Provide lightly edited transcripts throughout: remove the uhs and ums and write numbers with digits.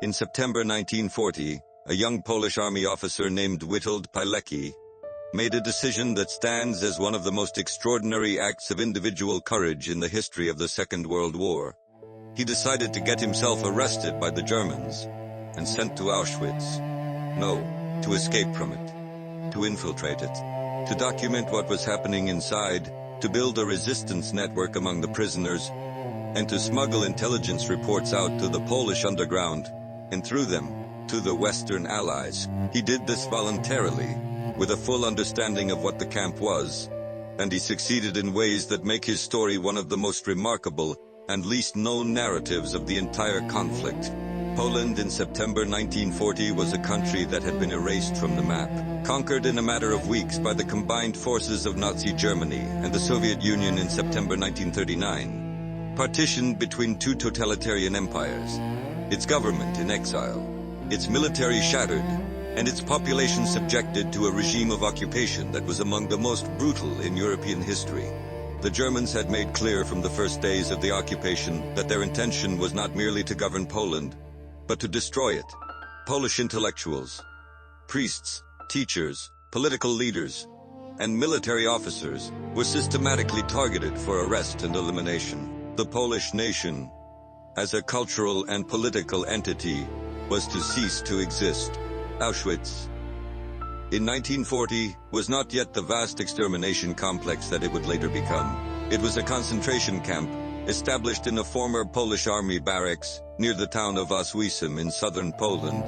In September 1940, a young Polish army officer named Witold Pilecki made a decision that stands as one of the most extraordinary acts of individual courage in the history of the Second World War. He decided to get himself arrested by the Germans and sent to Auschwitz. No, to escape from it, to infiltrate it, to document what was happening inside, to build a resistance network among the prisoners, and to smuggle intelligence reports out to the Polish underground, and through them, to the Western Allies. He did this voluntarily, with a full understanding of what the camp was, and he succeeded in ways that make his story one of the most remarkable and least known narratives of the entire conflict. Poland in September 1940 was a country that had been erased from the map, conquered in a matter of weeks by the combined forces of Nazi Germany and the Soviet Union in September 1939, partitioned between two totalitarian empires, its government in exile, its military shattered, and its population subjected to a regime of occupation that was among the most brutal in European history. The Germans had made clear from the first days of the occupation that their intention was not merely to govern Poland, but to destroy it. Polish intellectuals, priests, teachers, political leaders, and military officers were systematically targeted for arrest and elimination. The Polish nation, as a cultural and political entity, was to cease to exist. Auschwitz, in 1940, was not yet the vast extermination complex that it would later become. It was a concentration camp, established in a former Polish army barracks near the town of Auschwitz in southern Poland.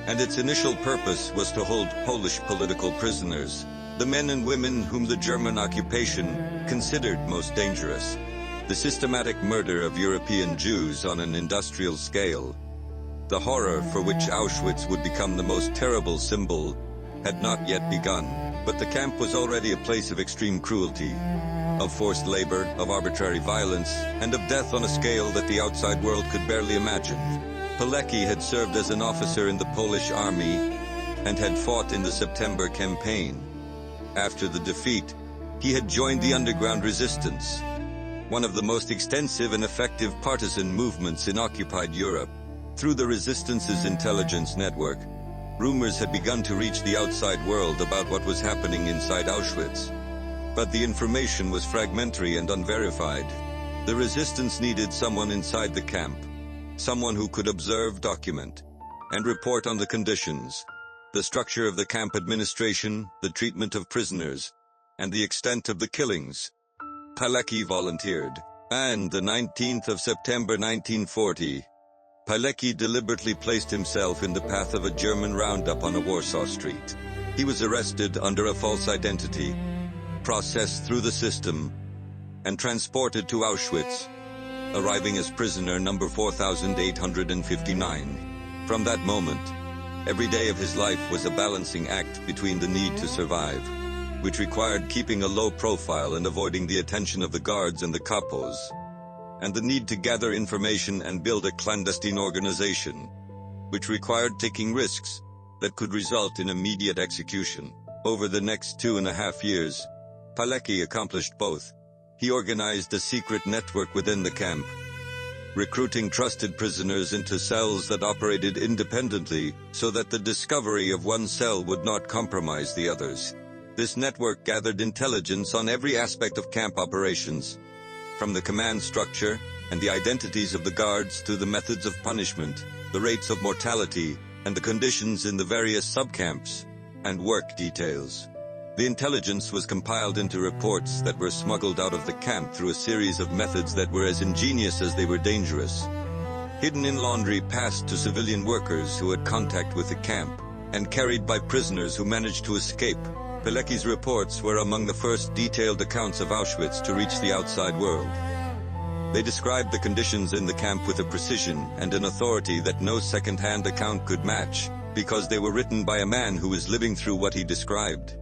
And its initial purpose was to hold Polish political prisoners, the men and women whom the German occupation considered most dangerous. The systematic murder of European Jews on an industrial scale, the horror for which Auschwitz would become the most terrible symbol, had not yet begun, but the camp was already a place of extreme cruelty, of forced labor, of arbitrary violence, and of death on a scale that the outside world could barely imagine. Pilecki had served as an officer in the Polish army and had fought in the September campaign. After the defeat, he had joined the underground resistance, one of the most extensive and effective partisan movements in occupied Europe. Through the resistance's intelligence network, rumors had begun to reach the outside world about what was happening inside Auschwitz. But the information was fragmentary and unverified. The resistance needed someone inside the camp, someone who could observe, document, and report on the conditions, the structure of the camp administration, the treatment of prisoners, and the extent of the killings. Pilecki volunteered, and the 19th of September 1940, Pilecki deliberately placed himself in the path of a German roundup on a Warsaw street. He was arrested under a false identity, processed through the system, and transported to Auschwitz, arriving as prisoner number 4859. From that moment, every day of his life was a balancing act between the need to survive, which required keeping a low profile and avoiding the attention of the guards and the kapos, and the need to gather information and build a clandestine organization, which required taking risks that could result in immediate execution. Over the next 2.5 years, Pilecki accomplished both. He organized a secret network within the camp, recruiting trusted prisoners into cells that operated independently so that the discovery of one cell would not compromise the others. This network gathered intelligence on every aspect of camp operations, from the command structure and the identities of the guards to the methods of punishment, the rates of mortality, and the conditions in the various subcamps, and work details. The intelligence was compiled into reports that were smuggled out of the camp through a series of methods that were as ingenious as they were dangerous. Hidden in laundry passed to civilian workers who had contact with the camp, and carried by prisoners who managed to escape. Pilecki's reports were among the first detailed accounts of Auschwitz to reach the outside world. They described the conditions in the camp with a precision and an authority that no second-hand account could match, because they were written by a man who was living through what he described.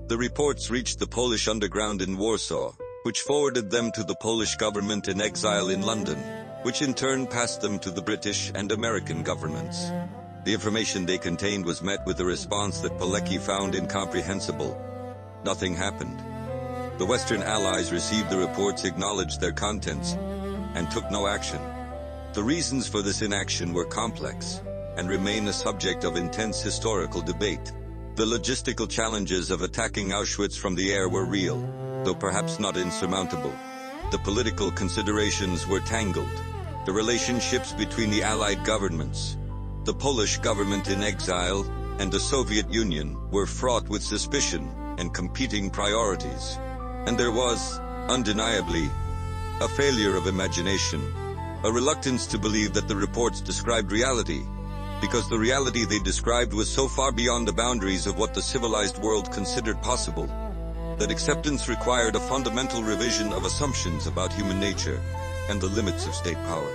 The reports reached the Polish underground in Warsaw, which forwarded them to the Polish government in exile in London, which in turn passed them to the British and American governments. The information they contained was met with a response that Pilecki found incomprehensible. Nothing happened. The Western Allies received the reports, acknowledged their contents, and took no action. The reasons for this inaction were complex. and remain a subject of intense historical debate. The logistical challenges of attacking Auschwitz from the air were real, though perhaps not insurmountable. The political considerations were tangled. The relationships between the Allied governments, the Polish government in exile, and the Soviet Union were fraught with suspicion and competing priorities. And there was, undeniably, a failure of imagination, a reluctance to believe that the reports described reality, because the reality they described was so far beyond the boundaries of what the civilized world considered possible, that acceptance required a fundamental revision of assumptions about human nature and the limits of state power.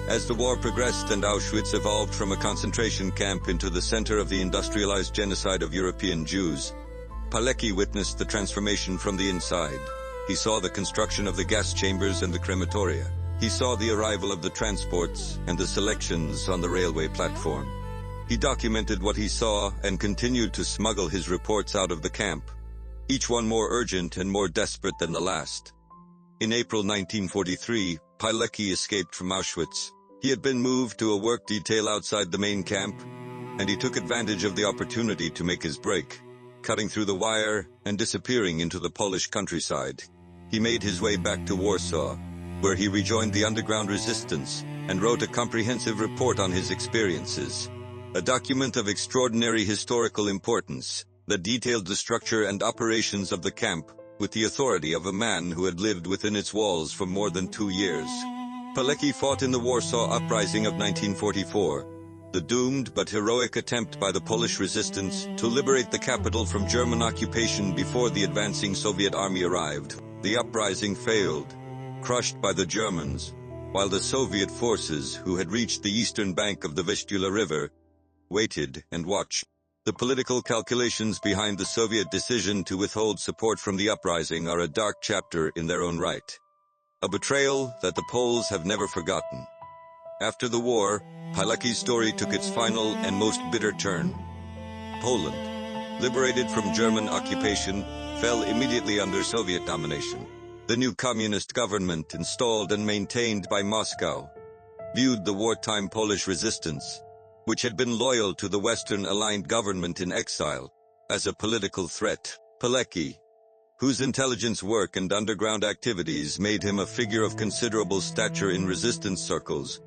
As the war progressed and Auschwitz evolved from a concentration camp into the center of the industrialized genocide of European Jews, Pilecki witnessed the transformation from the inside. He saw the construction of the gas chambers and the crematoria. He saw the arrival of the transports and the selections on the railway platform. He documented what he saw and continued to smuggle his reports out of the camp, each one more urgent and more desperate than the last. In April 1943, Pilecki escaped from Auschwitz. He had been moved to a work detail outside the main camp, and he took advantage of the opportunity to make his break, cutting through the wire and disappearing into the Polish countryside. He made his way back to Warsaw, where he rejoined the underground resistance and wrote a comprehensive report on his experiences, a document of extraordinary historical importance that detailed the structure and operations of the camp with the authority of a man who had lived within its walls for more than 2 years. Pilecki fought in the Warsaw Uprising of 1944, the doomed but heroic attempt by the Polish resistance to liberate the capital from German occupation before the advancing Soviet army arrived. The uprising failed, crushed by the Germans, while the Soviet forces, who had reached the eastern bank of the Vistula River, waited and watched. The political calculations behind the Soviet decision to withhold support from the uprising are a dark chapter in their own right, a betrayal that the Poles have never forgotten. After the war, Pilecki's story took its final and most bitter turn. Poland, liberated from German occupation, fell immediately under Soviet domination. The new communist government, installed and maintained by Moscow, viewed the wartime Polish resistance, which had been loyal to the Western-aligned government in exile, as a political threat. Pilecki, whose intelligence work and underground activities made him a figure of considerable stature in resistance circles,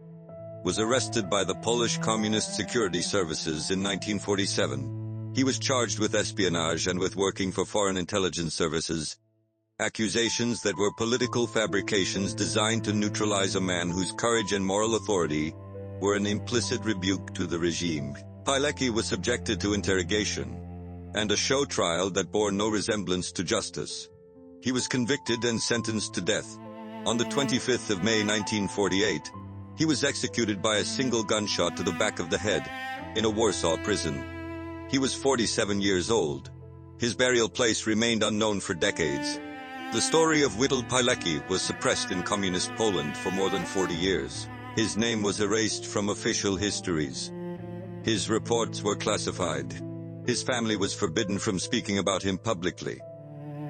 was arrested by the Polish Communist Security Services in 1947. He was charged with espionage and with working for foreign intelligence services, accusations that were political fabrications designed to neutralize a man whose courage and moral authority were an implicit rebuke to the regime. Pilecki was subjected to interrogation and a show trial that bore no resemblance to justice. He was convicted and sentenced to death. On the 25th of May 1948, he was executed by a single gunshot to the back of the head in a Warsaw prison. He was 47 years old. His burial place remained unknown for decades. The story of Witold Pilecki was suppressed in communist Poland for more than 40 years. His name was erased from official histories. His reports were classified. His family was forbidden from speaking about him publicly.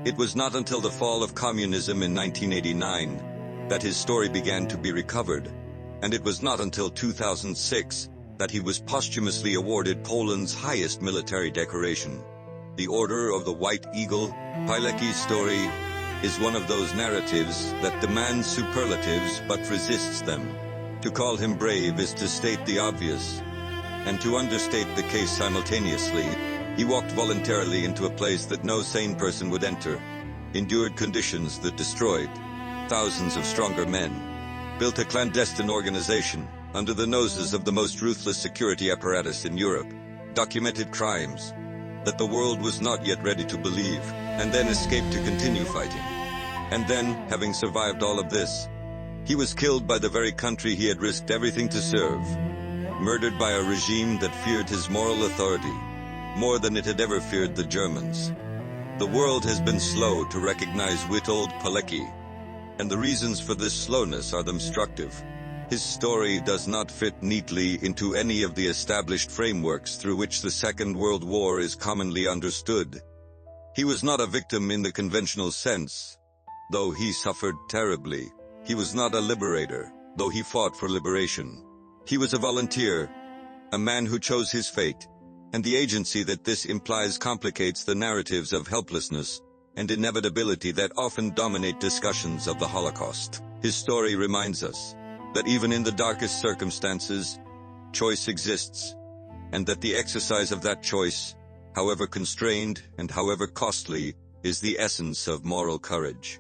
It was not until the fall of communism in 1989 that his story began to be recovered, and it was not until 2006 that he was posthumously awarded Poland's highest military decoration, the Order of the White Eagle. Pilecki's story is one of those narratives that demands superlatives but resists them. To call him brave is to state the obvious, and to understate the case simultaneously. He walked voluntarily into a place that no sane person would enter, endured conditions that destroyed thousands of stronger men, built a clandestine organization under the noses of the most ruthless security apparatus in Europe, documented crimes that the world was not yet ready to believe, and then escaped to continue fighting. And then, having survived all of this, he was killed by the very country he had risked everything to serve, murdered by a regime that feared his moral authority more than it had ever feared the Germans. The world has been slow to recognize Witold Pilecki, and the reasons for this slowness are instructive. His story does not fit neatly into any of the established frameworks through which the Second World War is commonly understood. He was not a victim in the conventional sense, though he suffered terribly. He was not a liberator, though he fought for liberation. He was a volunteer, a man who chose his fate, and the agency that this implies complicates the narratives of helplessness and inevitability that often dominate discussions of the Holocaust. His story reminds us that even in the darkest circumstances, choice exists, and that the exercise of that choice, however constrained and however costly, is the essence of moral courage.